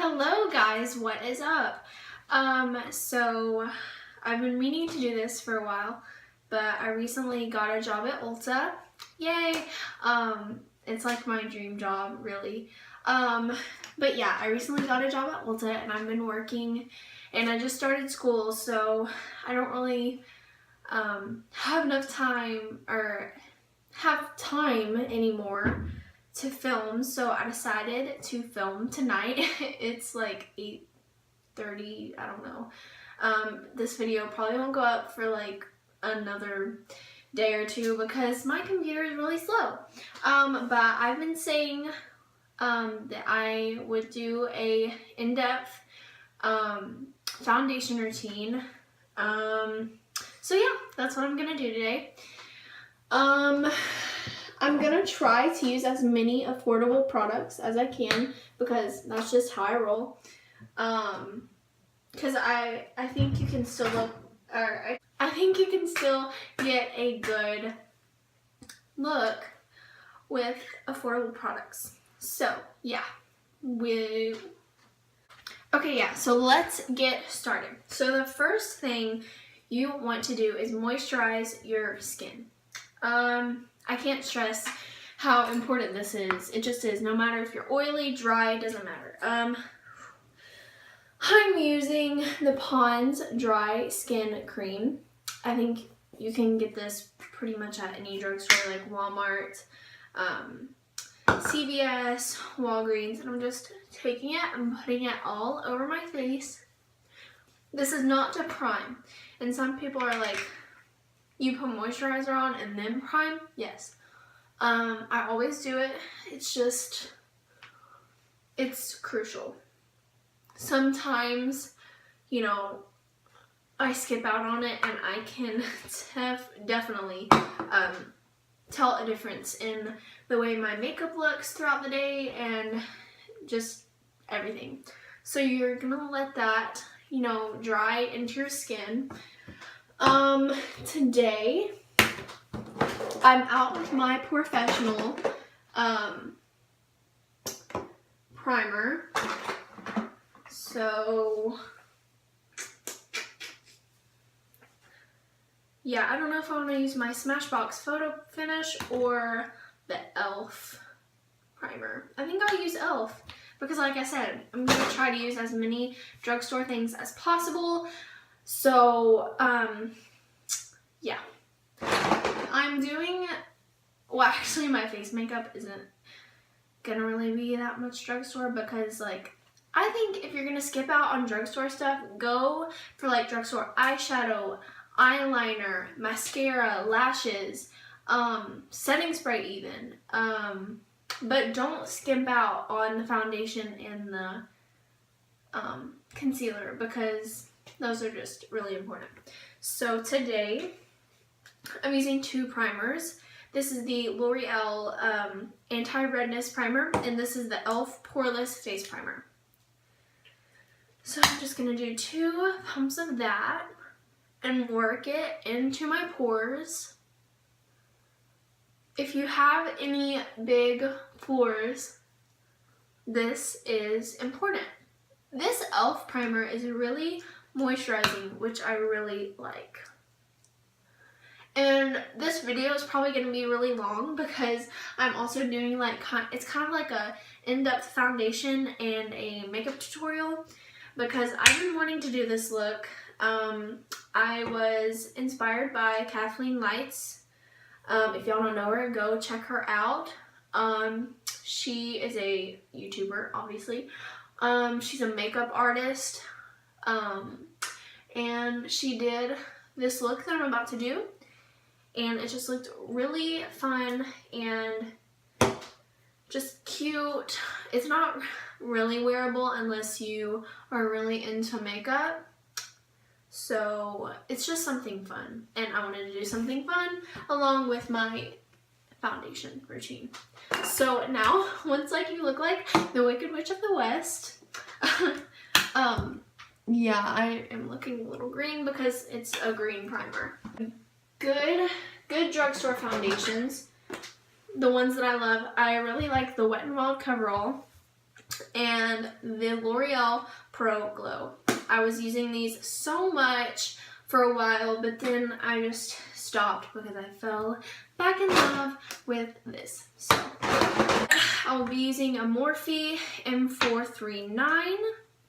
Hello guys, what is up? So I've been meaning to do this for a while, but I recently got a job at Ulta. Yay! It's like my dream job, really. But yeah, I recently got a job at Ulta and I've been working and I just started school, so I don't really have enough time or have time anymore to film, so I decided to film tonight. It's like 8:30, I don't know. This video probably won't go up for like another day or two because my computer is really slow. But I've been saying that I would do a in-depth foundation routine. So yeah, that's what I'm gonna do today. I'm gonna try to use as many affordable products as I can because that's just how I roll. Because I think you can still look, or I think you can still get a good look with affordable products. So yeah, so let's get started. So the first thing you want to do is moisturize your skin. I can't stress how important this is. It just is. No matter if you're oily, dry, doesn't matter. I'm using the Pond's Dry Skin Cream. I think you can get this pretty much at any drugstore like Walmart, CVS, Walgreens, and I'm just taking it and putting it all over my face. This is not to prime, and some people are like, you put moisturizer on and then prime? Yes. I always do it. It's just, it's crucial. Sometimes, you know, I skip out on it and I can definitely tell a difference in the way my makeup looks throughout the day and just everything. So you're gonna let that, you know, dry into your skin. Today, I'm out with my professional, primer. So, yeah, I don't know if I want to use my Smashbox Photo Finish or the e.l.f. primer. I think I'll use e.l.f. because, like I said, I'm going to try to use as many drugstore things as possible. So, yeah. I'm doing, well, actually my face makeup isn't gonna really be that much drugstore because, like, I think if you're gonna skip out on drugstore stuff, go for like drugstore eyeshadow, eyeliner, mascara, lashes, setting spray even. But don't skimp out on the foundation and the concealer because those are just really important. So today, I'm using two primers. This is the L'Oreal Anti-Redness Primer, and this is the e.l.f. Poreless Face Primer. So I'm just going to do 2 pumps of that and work it into my pores. If you have any big pores, this is important. This e.l.f. primer is really moisturizing, which I really like. And this video is probably going to be really long because I'm also doing like, it's kind of like a in-depth foundation and a makeup tutorial because I've been wanting to do this look. I was inspired by Kathleen Lights. If y'all don't know her, go check her out. She is a YouTuber, obviously. She's a makeup artist. And she did this look that I'm about to do. And it just looked really fun and just cute. It's not really wearable unless you are really into makeup. So it's just something fun. And I wanted to do something fun along with my foundation routine. So now, once like you look like the Wicked Witch of the West, yeah, I am looking a little green because it's a green primer. Good drugstore foundations. The ones that I love, I really like the Wet n Wild Coverall. and the L'Oreal Pro Glow. I was using these so much for a while, but then I just stopped because I fell back in love with this. So I'll be using a Morphe M439.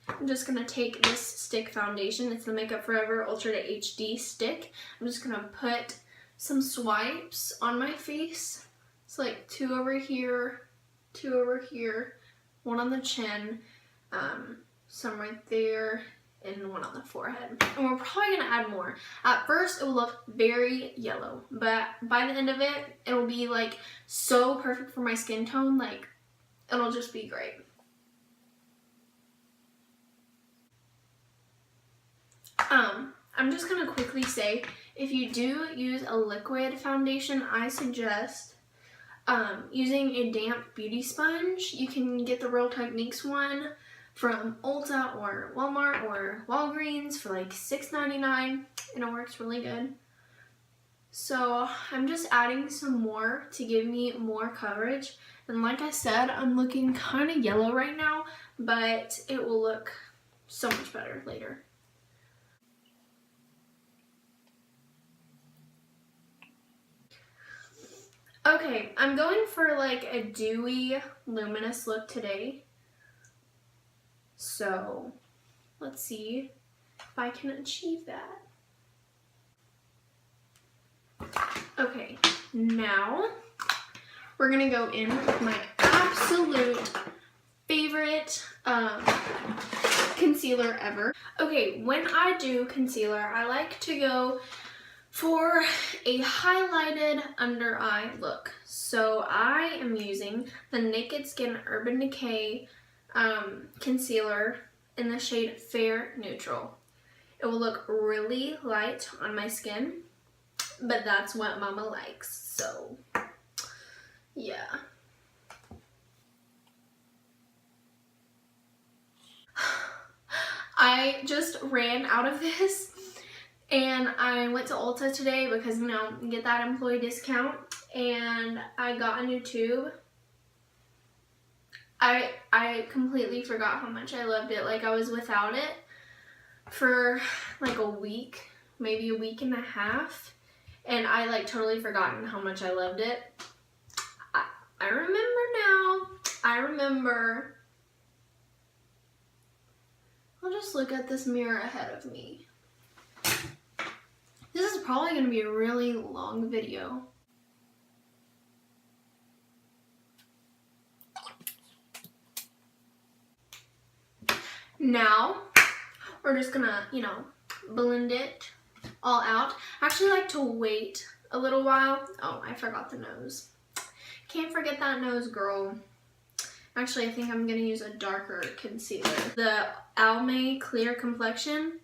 I'm just going to take this stick foundation. It's the Makeup Forever Ultra to HD stick. I'm just going to put some swipes on my face. It's like 2 over here, 2 over here, 1 on the chin, some right there, and 1 on the forehead. And we're probably going to add more. At first, it will look very yellow, but by the end of it, it will be like so perfect for my skin tone. Like, it'll just be great. I'm just going to quickly say, if you do use a liquid foundation, I suggest using a damp beauty sponge. You can get the Real Techniques one from Ulta or Walmart or Walgreens for like $6.99, and it works really good. So I'm just adding some more to give me more coverage. And like I said, I'm looking kind of yellow right now, but it will look so much better later. Okay, I'm going for like a dewy, luminous look today. So let's see if I can achieve that. Okay, now we're gonna go in with my absolute favorite concealer ever. Okay, when I do concealer, I like to go for a highlighted under eye look. So I am using the Naked Skin Urban Decay concealer in the shade Fair Neutral. It will look really light on my skin, but that's what Mama likes, so yeah. I just ran out of this. And I went to Ulta today because, you know, you get that employee discount, and I got a new tube. I completely forgot how much I loved it. Like, I was without it for like a week, maybe a week and a half, and I like totally forgotten how much I loved it. I remember now. I remember. I'll just look at this mirror ahead of me. This is probably going to be a really long video. Now, we're just going to, you know, blend it all out. I actually like to wait a little while. Oh, I forgot the nose. Can't forget that nose, girl. Actually, I think I'm going to use a darker concealer. The Almay Clear Complexion.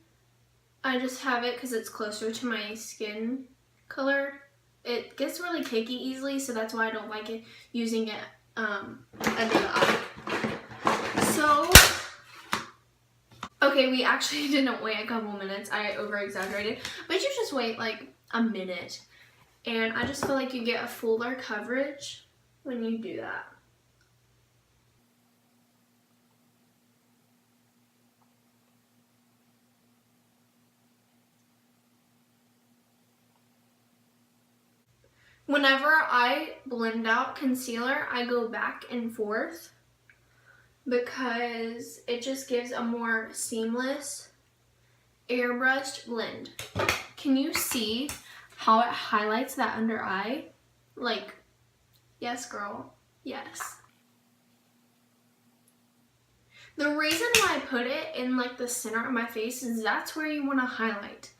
I just have it because it's closer to my skin color. It gets really cakey easily, so that's why I don't like it using it under the eye. So, okay, we actually didn't wait a couple minutes. I over-exaggerated. But you just wait like a minute. And I just feel like you get a fuller coverage when you do that. Whenever I blend out concealer, I go back and forth because it just gives a more seamless, airbrushed blend. Can you see how it highlights that under eye? Like, yes, girl, yes. The reason why I put it in like the center of my face is that's where you want to highlight.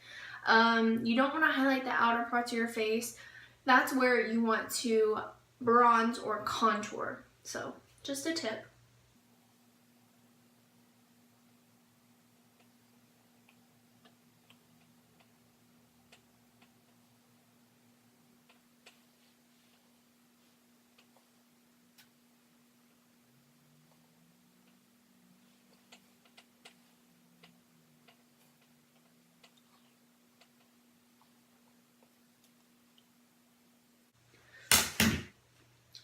You don't want to highlight the outer parts of your face. That's where you want to bronze or contour. So, just a tip.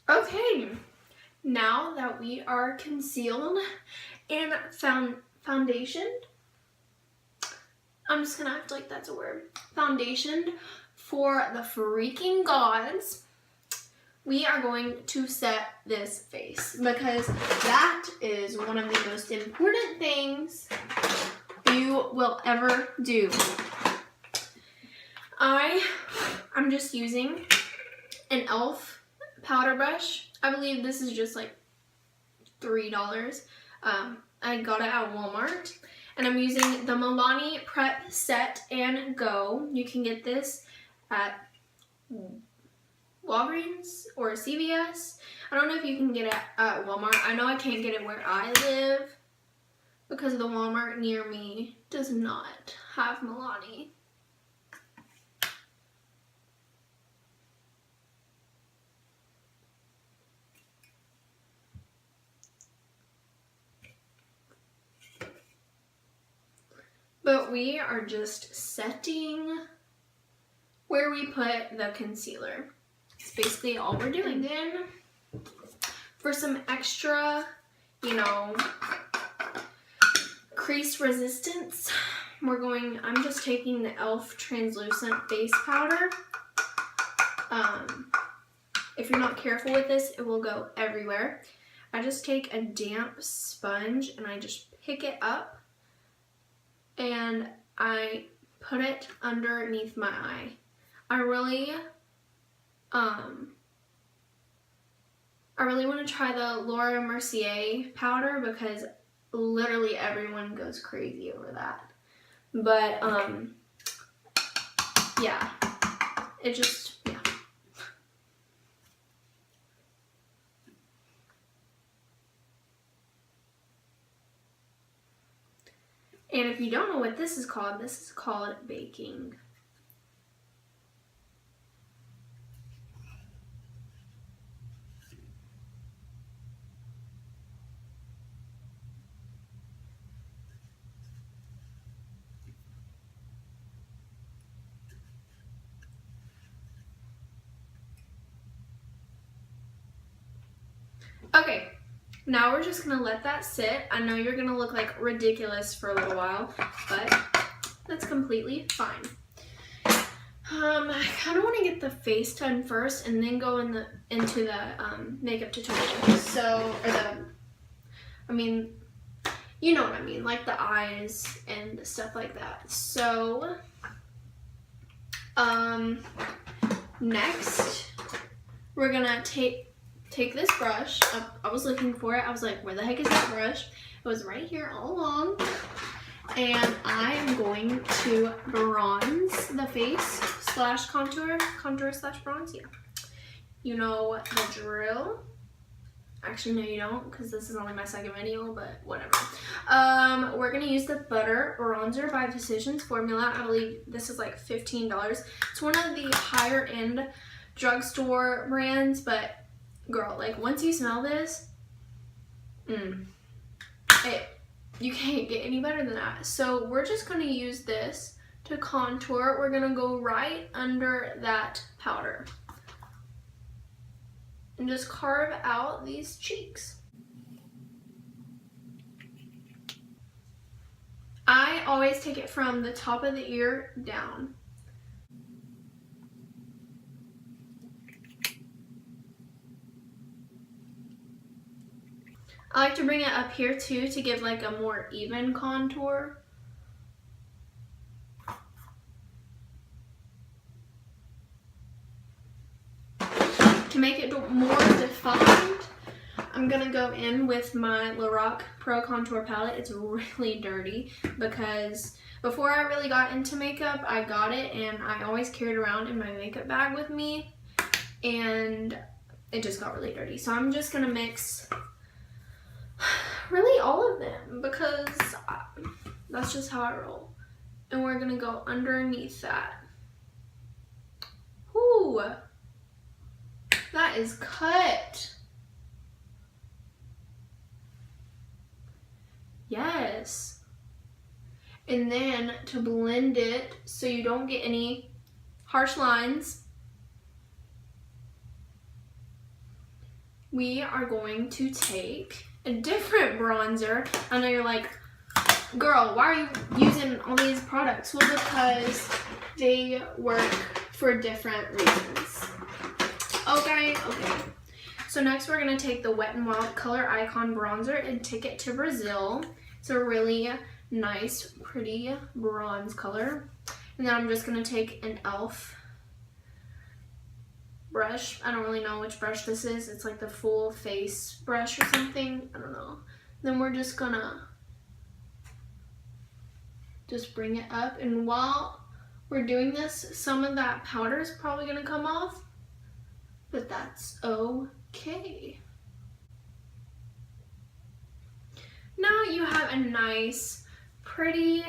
Okay, now that we are concealed and foundationed, I'm just gonna act like that's a word. Foundationed for the freaking gods, we are going to set this face because that is one of the most important things you will ever do. I'm just using an e.l.f. powder brush. I believe this is just like $3. I got it at Walmart. And I'm using the Milani Prep Set and Go. You can get this at Walgreens or CVS. I don't know if you can get it at Walmart. I know I can't get it where I live because the Walmart near me does not have Milani. But we are just setting where we put the concealer. It's basically all we're doing. And then for some extra, crease resistance, I'm just taking the e.l.f. translucent face powder. If you're not careful with this, it will go everywhere. I just take a damp sponge and I just pick it up and I put it underneath my eye. I really want to try the Laura Mercier powder because literally everyone goes crazy over that. But yeah, it just, yeah. And if you don't know what this is called baking. Okay, now we're just gonna let that sit. I know you're gonna look like ridiculous for a little while, but that's completely fine. I kind of want to get the face done first and then go into the makeup tutorial. You know what I mean, like the eyes and stuff like that. So, next we're gonna take this brush. I was looking for it. I was like, where the heck is that brush? It was right here all along. And I am going to bronze the face / contour / bronze, yeah. You know the drill. Actually, no you don't, because this is only my second video, but whatever. We're gonna use the Butter Bronzer by Physicians Formula. I believe this is like $15. It's one of the higher end drugstore brands, but girl, like once you smell this, you can't get any better than that. So we're just gonna use this to contour. We're gonna go right under that powder and just carve out these cheeks. I always take it from the top of the ear down. I like to bring it up here too to give like a more even contour. To make it more defined, I'm gonna go in with my Lorac Pro Contour Palette. It's really dirty because before I really got into makeup, I got it and I always carried it around in my makeup bag with me and it just got really dirty. So I'm just gonna mix really all of them because that's just how I roll. And we're gonna go underneath that. Whoo! That is cut. Yes. And then to blend it so you don't get any harsh lines, we are going to take a different bronzer. I know you're like, girl, why are you using all these products? Well, because they work for different reasons. Okay. So next we're going to take the Wet n Wild Color Icon Bronzer and take it to Brazil. It's a really nice, pretty bronze color. And then I'm just going to take an e.l.f. brush. I don't really know which brush this is. It's like the full face brush or something. I don't know. Then we're just going to just bring it up. And while we're doing this, some of that powder is probably going to come off. But that's okay. Now you have a nice, pretty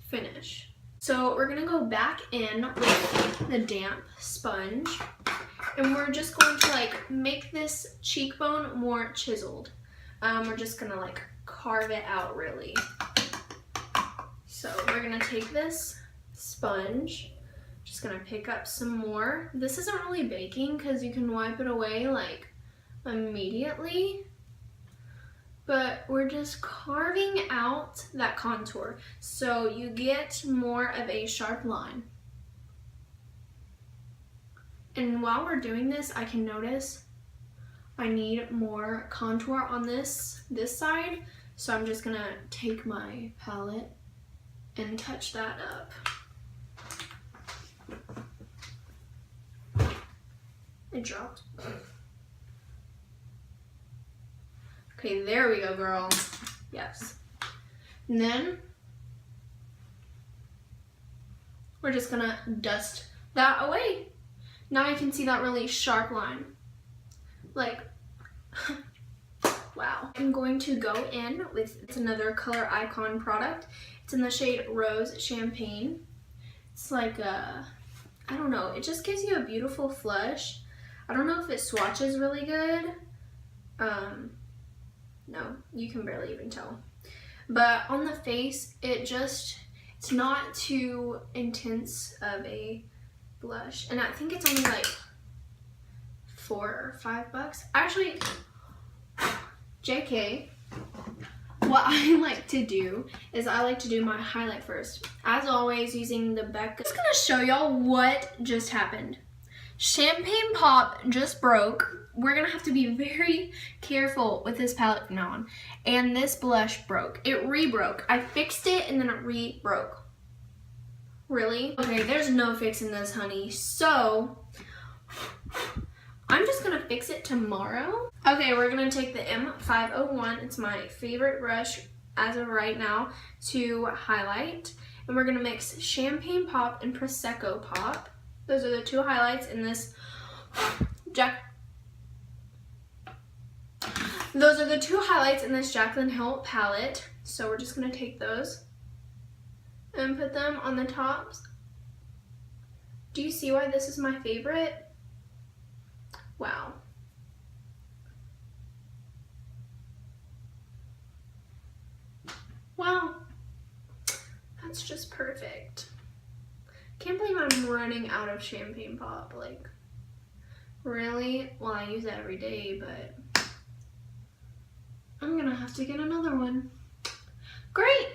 finish. So we're gonna go back in with the damp sponge and we're just going to like make this cheekbone more chiseled. We're just gonna like carve it out really. So we're gonna take this sponge, just gonna pick up some more. This isn't really baking because you can wipe it away like immediately. But we're just carving out that contour so you get more of a sharp line. And while we're doing this, I can notice I need more contour on this side. So I'm just gonna take my palette and touch that up. It dropped. Okay, there we go, girl. Yes. And then we're just gonna dust that away. Now you can see that really sharp line. Like, wow. I'm going to go in with another Color Icon product. It's in the shade Rose Champagne. It's like a, I don't know, it just gives you a beautiful flush. I don't know if it swatches really good. No, you can barely even tell. But on the face, it's not too intense of a blush. And I think it's only like $4 or $5. Actually, JK, what I like to do is I like to do my highlight first. As always, using the Becca. I'm just gonna show y'all what just happened. Champagne Pop just broke. We're gonna have to be very careful with this palette from now on. And this blush broke. It re-broke. I fixed it and then it re-broke. Really? Okay, there's no fixing this, honey. So, I'm just gonna fix it tomorrow. Okay, we're gonna take the M501. It's my favorite brush as of right now to highlight. And we're gonna mix Champagne Pop and Prosecco Pop. Those are the two highlights in this Jaclyn Hill palette. So we're just gonna take those and put them on the tops. Do you see why this is my favorite? Wow. Wow. That's just perfect. Can't believe I'm running out of Champagne Pop. Like, really? Well, I use it every day, but I'm gonna have to get another one. Great!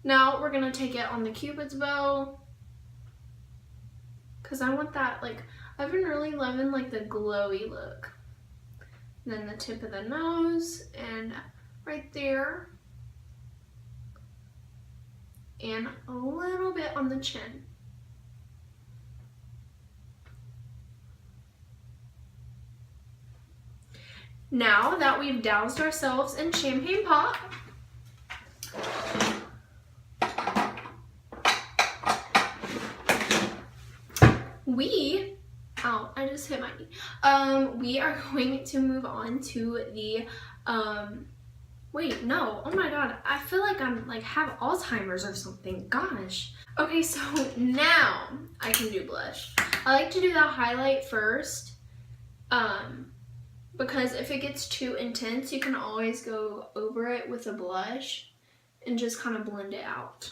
Now we're gonna take it on the Cupid's bow, because I want that, like, I've been really loving like the glowy look. And then the tip of the nose and right there. And a little bit on the chin. Now that we've doused ourselves in Champagne Pop, I just hit my knee. We are going to move on to the, wait, no, oh my god, I feel like I'm like have Alzheimer's or something, gosh. Okay, so now I can do blush. I like to do the highlight first, because if it gets too intense, you can always go over it with a blush and just kind of blend it out.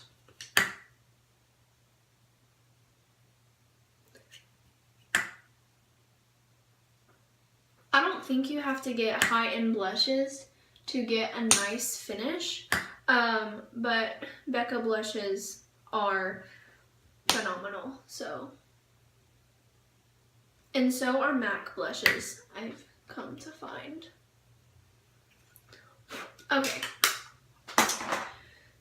I don't think you have to get high-end blushes to get a nice finish, but Becca blushes are phenomenal, so. And so are MAC blushes, I've come to find. Okay.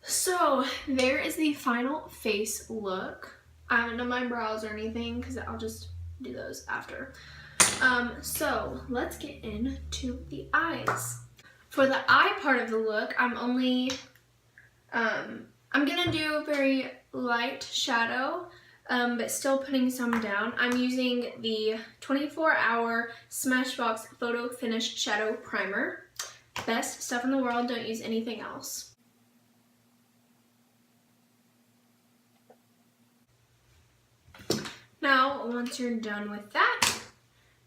So there is the final face look. I haven't done my brows or anything because I'll just do those after. So let's get into the eyes. For the eye part of the look, I'm gonna do a very light shadow, but still putting some down. I'm using the 24-hour Smashbox Photo Finish Shadow Primer. Best stuff in the world, don't use anything else. Now, once you're done with that,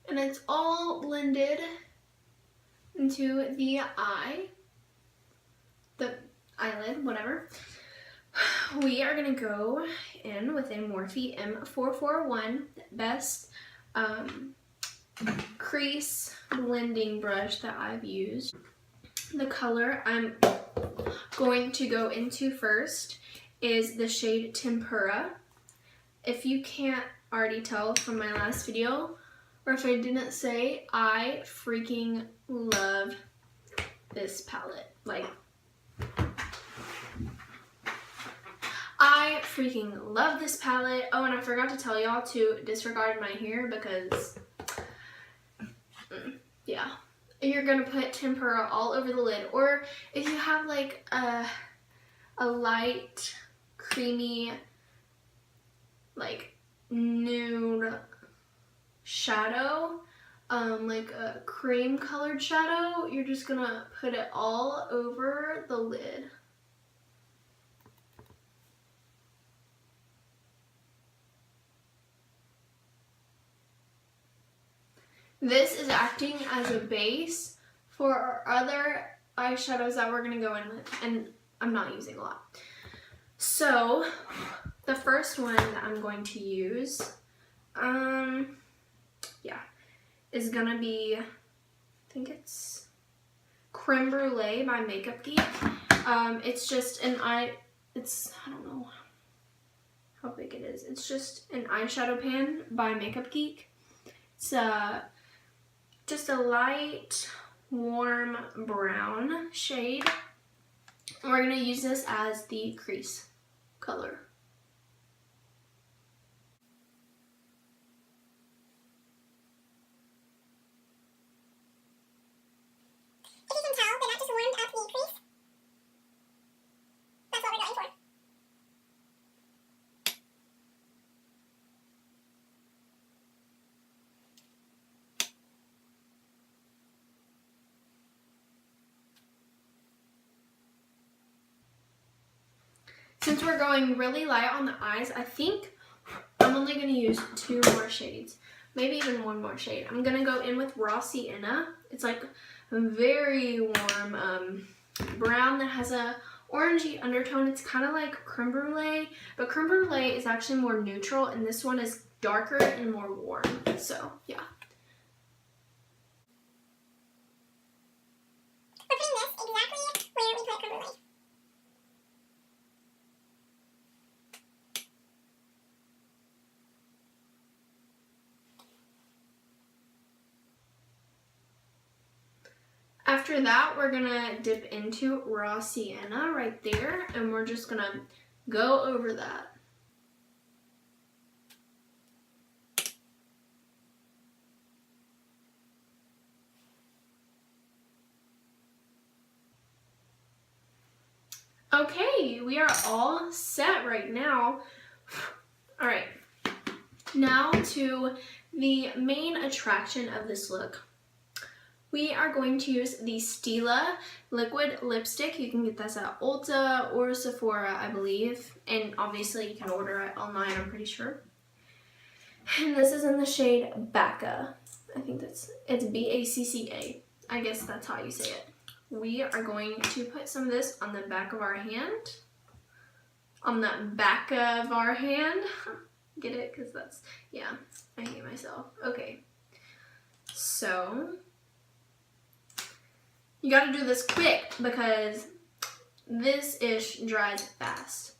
and it's all blended into the eye, the eyelid, whatever, we are going to go in with a Morphe M441, best crease blending brush that I've used. The color I'm going to go into first is the shade Tempura. If you can't already tell from my last video, or if I didn't say, I freaking love this palette. Like, I freaking love this palette. Oh, and I forgot to tell y'all to disregard my hair because, yeah. You're gonna put Tempura all over the lid. Or if you have like a light, creamy, like nude shadow, like a cream colored shadow, you're just gonna put it all over the lid. This is acting as a base for our other eyeshadows that we're gonna go in with, and I'm not using a lot. So the first one that I'm going to use, is gonna be, I think it's Creme Brulee by Makeup Geek. It's just an I don't know how big it is. It's just an eyeshadow pan by Makeup Geek. It's just a light, warm brown shade. We're gonna use this as the crease color. If you can tell, they're not just warmed up the crease. That's what we're going for. Since we're going really light on the eyes, I think I'm only going to use 2 more shades. Maybe even 1 more shade. I'm going to go in with Raw Sienna. It's like a very warm brown that has a orangey undertone. It's kind of like Creme Brulee, but Creme Brulee is actually more neutral, and this one is darker and more warm. So, yeah. We're putting this exactly where we put Creme Brulee. After that, we're gonna dip into Raw Sienna right there, and we're just gonna go over that. Okay, we are all set right now. All right, now to the main attraction of this look. We are going to use the Stila liquid lipstick. You can get this at Ulta or Sephora, I believe. And obviously you can order it online, I'm pretty sure. And this is in the shade Bacca. I think it's B-A-C-C-A. I guess that's how you say it. We are going to put some of this on the back of our hand. On the back of our hand. Get it? Because that's, yeah, I hate myself. Okay. So you gotta do this quick because this ish dries fast.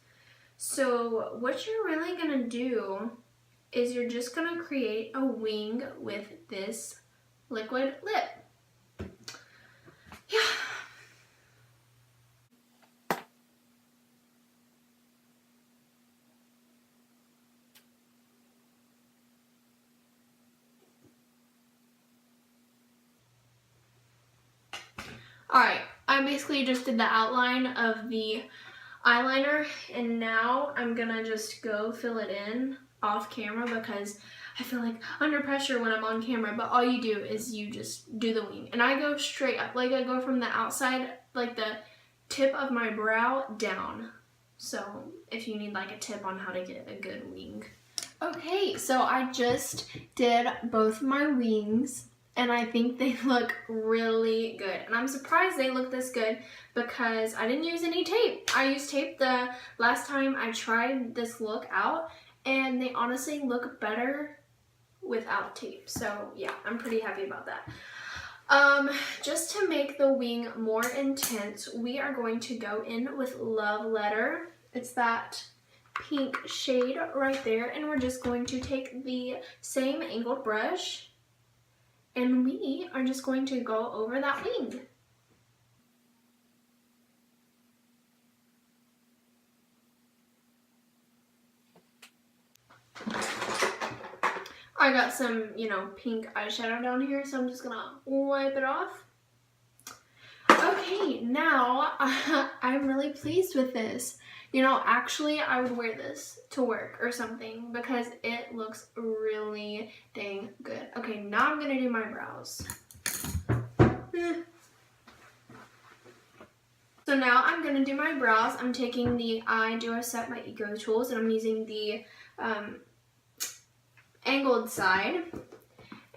So what you're really gonna do is you're just gonna create a wing with this liquid lip. Yeah. Alright, I basically just did the outline of the eyeliner, and now I'm gonna just go fill it in off camera because I feel like under pressure when I'm on camera, but all you do is you just do the wing. And I go straight up, like I go from the outside, like the tip of my brow down. So if you need like a tip on how to get a good wing. Okay, so I just did both my wings and I think they look really good. And I'm surprised they look this good because I didn't use any tape. I used tape the last time I tried this look out, and they honestly look better without tape. So yeah, I'm pretty happy about that. Just to make the wing more intense, we are going to go in with Love Letter. It's that pink shade right there, and we're just going to take the same angled brush and we are just going to go over that wing. I got some, pink eyeshadow down here, so I'm just gonna wipe it off. Okay, now I'm really pleased with this. Actually, I would wear this to work or something because it looks really dang good. Okay, now I'm gonna do my brows. So now I'm gonna do my brows. I'm taking the I Duo Set by Eco Tools, and I'm using the angled side.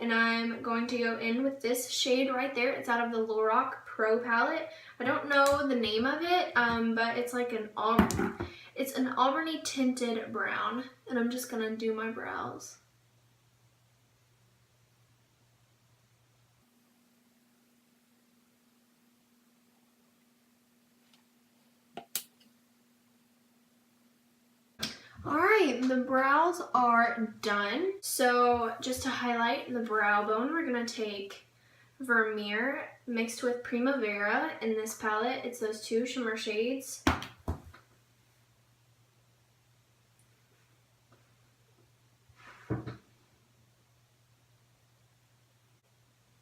And I'm going to go in with this shade right there. It's out of the Lorac Pro palette. I don't know the name of it, but it's like an Auburny tinted brown. And I'm just gonna do my brows. Alright, the brows are done. So just to highlight the brow bone, we're going to take Vermeer mixed with Primavera in this palette. It's those two shimmer shades.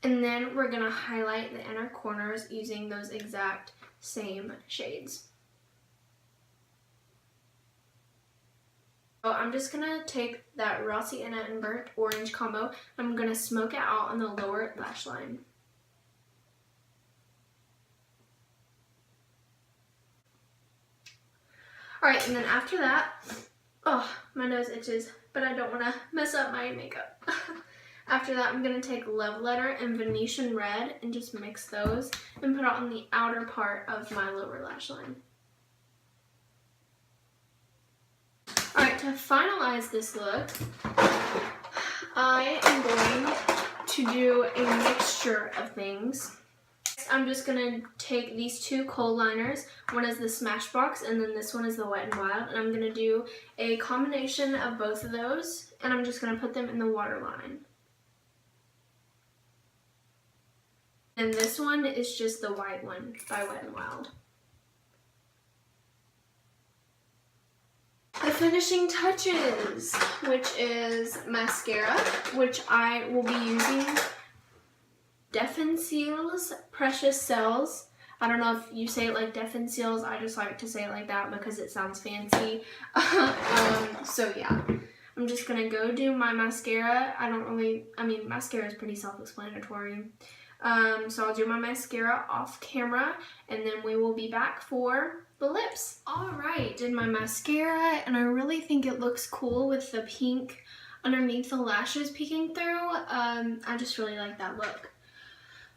And then we're going to highlight the inner corners using those exact same shades. So I'm just going to take that Raw Sienna and Burnt Orange combo. I'm going to smoke it out on the lower lash line. Alright, and then after that, oh, my nose itches, but I don't want to mess up my makeup. After that, I'm going to take Love Letter and Venetian Red and just mix those and put it on the outer part of my lower lash line. Alright, to finalize this look, I am going to do a mixture of things. I'm just going to take these two kohl liners. One is the Smashbox and then this one is the Wet n Wild. And I'm going to do a combination of both of those. And I'm just going to put them in the waterline. And this one is just the white one by Wet n Wild. The finishing touches, which is mascara, which I will be using Defenseal's Precious Cells. I don't know if you say it like Defenseal's, I just like to say it like that because it sounds fancy. So yeah, I'm just gonna go do my mascara. Mascara is pretty self-explanatory. So I'll do my mascara off camera and then we will be back for the lips. Alright, did my mascara and I really think it looks cool with the pink underneath the lashes peeking through. I just really like that look.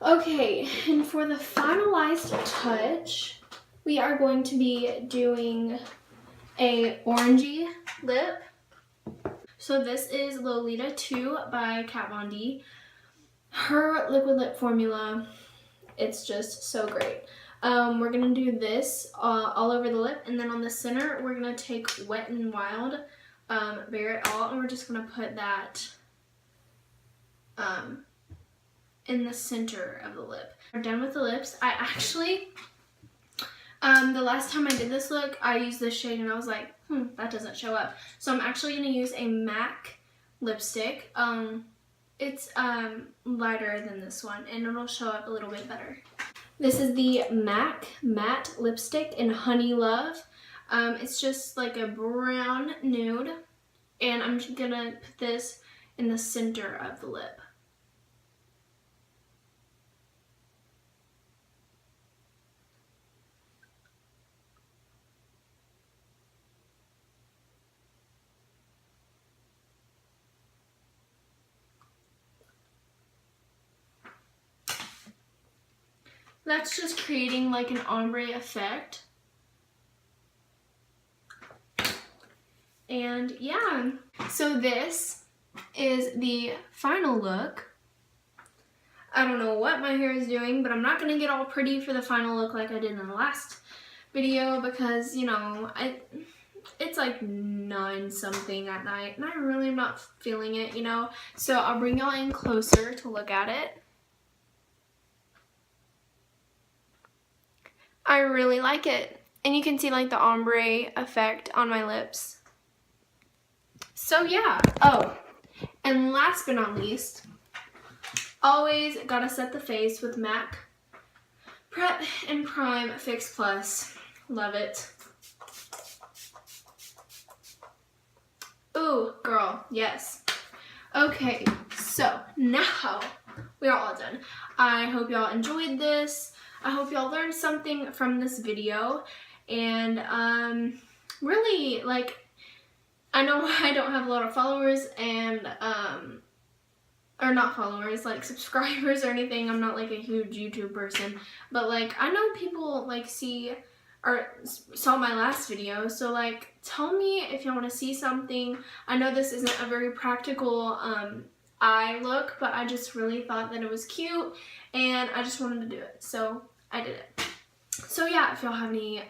Okay, and for the finalized touch, we are going to be doing a orangey lip. So this is Lolita 2 by Kat Von D. Her liquid lip formula It's just so great. We're gonna do this all over the lip, and then on the center, we're gonna take Wet n Wild, Bare It All, and we're just gonna put that in the center of the lip. We're done with the lips. I actually, the last time I did this look, I used this shade and I was like, that doesn't show up. So I'm actually gonna use a MAC lipstick. It's lighter than this one, and it'll show up a little bit better. This is the MAC Matte Lipstick in Honey Love. It's just like a brown nude, and I'm just gonna put this in the center of the lip. That's just creating like an ombre effect. And yeah, so this is the final look. I don't know what my hair is doing, but I'm not gonna get all pretty for the final look like I did in the last video because, you know, it's like 9 something at night and I really am not feeling it, you know? So I'll bring y'all in closer to look at it. I really like it. And you can see like the ombre effect on my lips. So yeah. Oh, and last but not least, always gotta set the face with MAC Prep and Prime Fix Plus. Love it. Ooh, girl, yes. Okay, so now we are all done. I hope y'all enjoyed this. I hope y'all learned something from this video, and really, like, I know I don't have a lot of followers and or not followers, like subscribers or anything. I'm not like a huge YouTube person, but like I know people like saw my last video, so like tell me if y'all want to see something. I know this isn't a very practical eye look, but I just really thought that it was cute and I just wanted to do it, so I did it. So yeah, if y'all have any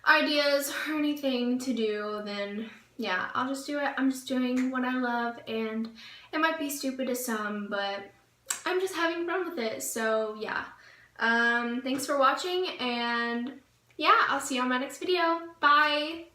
ideas or anything to do, then yeah, I'll just do it. I'm just doing what I love, and it might be stupid to some, but I'm just having fun with it. So yeah, thanks for watching, and yeah, I'll see you on my next video. Bye!